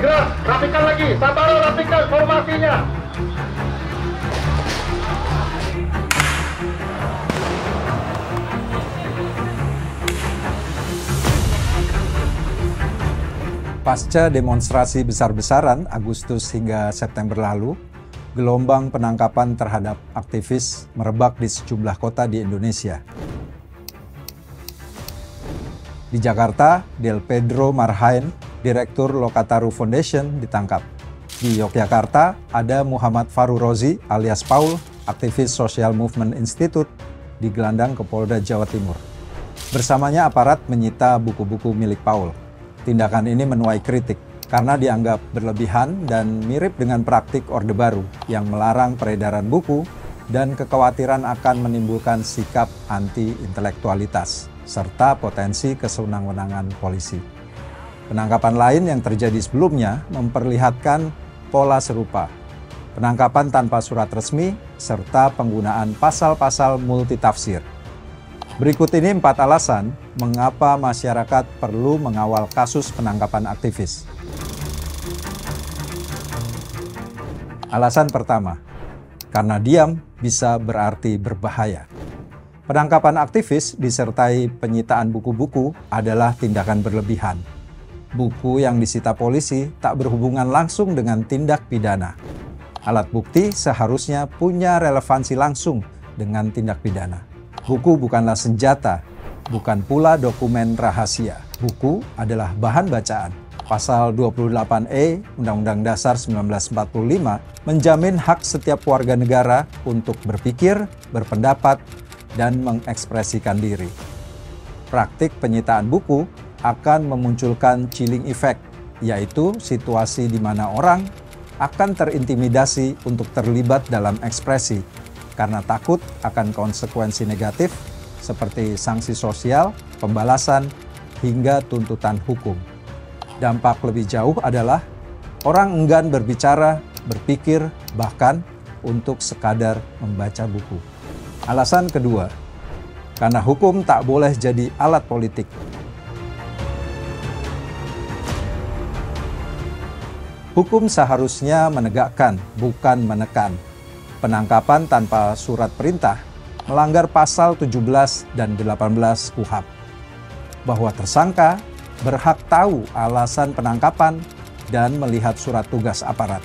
gerak, rapikan lagi, Sabaro rapikan formasinya. Pasca demonstrasi besar-besaran Agustus hingga September lalu, gelombang penangkapan terhadap aktivis merebak di sejumlah kota di Indonesia. Di Jakarta, Del Pedro Marhain, Direktur Lokataru Foundation, ditangkap. Di Yogyakarta, ada Muhammad Faru Rozi alias Paul, aktivis Social Movement Institute, digelandang ke Polda Jawa Timur. Bersamanya aparat menyita buku-buku milik Paul. Tindakan ini menuai kritik karena dianggap berlebihan dan mirip dengan praktik Orde Baru yang melarang peredaran buku dan kekhawatiran akan menimbulkan sikap anti-intelektualitas serta potensi kesewenang-wenangan polisi. Penangkapan lain yang terjadi sebelumnya memperlihatkan pola serupa. Penangkapan tanpa surat resmi serta penggunaan pasal-pasal multitafsir. Berikut ini 4 alasan mengapa masyarakat perlu mengawal kasus penangkapan aktivis. Alasan pertama, karena diam bisa berarti berbahaya. Penangkapan aktivis disertai penyitaan buku-buku adalah tindakan berlebihan. Buku yang disita polisi tak berhubungan langsung dengan tindak pidana. Alat bukti seharusnya punya relevansi langsung dengan tindak pidana. Buku bukanlah senjata, bukan pula dokumen rahasia. Buku adalah bahan bacaan. Pasal 28E Undang-Undang Dasar 1945 menjamin hak setiap warga negara untuk berpikir, berpendapat, dan mengekspresikan diri. Praktik penyitaan buku akan memunculkan chilling effect, yaitu situasi di mana orang akan terintimidasi untuk terlibat dalam ekspresi karena takut akan konsekuensi negatif seperti sanksi sosial, pembalasan, hingga tuntutan hukum. Dampak lebih jauh adalah orang enggan berbicara, berpikir, bahkan untuk sekadar membaca buku. Alasan kedua, karena hukum tak boleh jadi alat politik. Hukum seharusnya menegakkan, bukan menekan. Penangkapan tanpa surat perintah melanggar pasal 17 dan 18 KUHP. Bahwa tersangka berhak tahu alasan penangkapan dan melihat surat tugas aparat.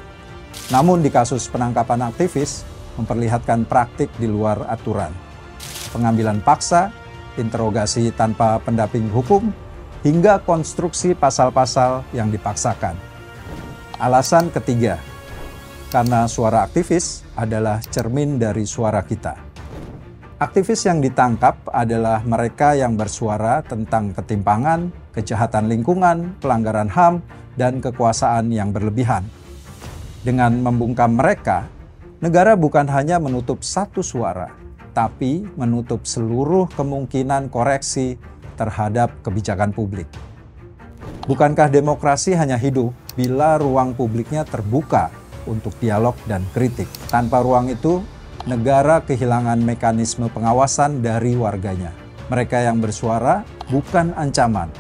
Namun di kasus penangkapan aktivis memperlihatkan praktik di luar aturan. Pengambilan paksa, interogasi tanpa pendamping hukum, hingga konstruksi pasal-pasal yang dipaksakan. Alasan ketiga, karena suara aktivis adalah cermin dari suara kita. Aktivis yang ditangkap adalah mereka yang bersuara tentang ketimpangan, kejahatan lingkungan, pelanggaran HAM, dan kekuasaan yang berlebihan. Dengan membungkam mereka, negara bukan hanya menutup satu suara, tapi menutup seluruh kemungkinan koreksi terhadap kebijakan publik. Bukankah demokrasi hanya hidup bila ruang publiknya terbuka untuk dialog dan kritik? Tanpa ruang itu, negara kehilangan mekanisme pengawasan dari warganya. Mereka yang bersuara bukan ancaman.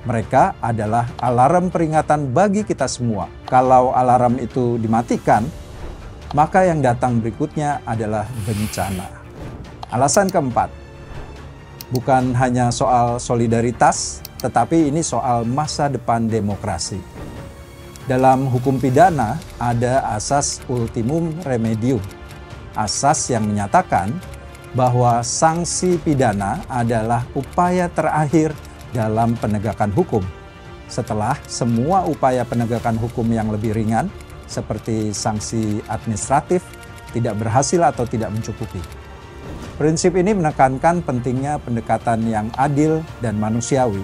Mereka adalah alarm peringatan bagi kita semua. Kalau alarm itu dimatikan, maka yang datang berikutnya adalah bencana. Alasan keempat, bukan hanya soal solidaritas, tetapi ini soal masa depan demokrasi. Dalam hukum pidana ada asas ultimum remedium, asas yang menyatakan bahwa sanksi pidana adalah upaya terakhir dalam penegakan hukum. Setelah semua upaya penegakan hukum yang lebih ringan, seperti sanksi administratif, tidak berhasil atau tidak mencukupi. Prinsip ini menekankan pentingnya pendekatan yang adil dan manusiawi,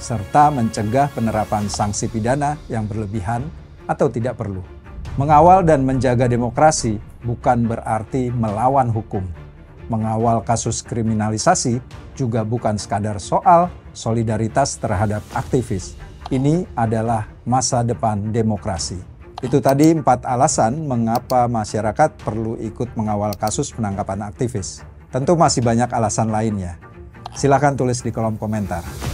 serta mencegah penerapan sanksi pidana yang berlebihan atau tidak perlu. Mengawal dan menjaga demokrasi bukan berarti melawan hukum. Mengawal kasus kriminalisasi juga bukan sekadar soal solidaritas terhadap aktivis. Ini adalah masa depan demokrasi. Itu tadi 4 alasan mengapa masyarakat perlu ikut mengawal kasus penangkapan aktivis. Tentu masih banyak alasan lainnya. Silakan tulis di kolom komentar.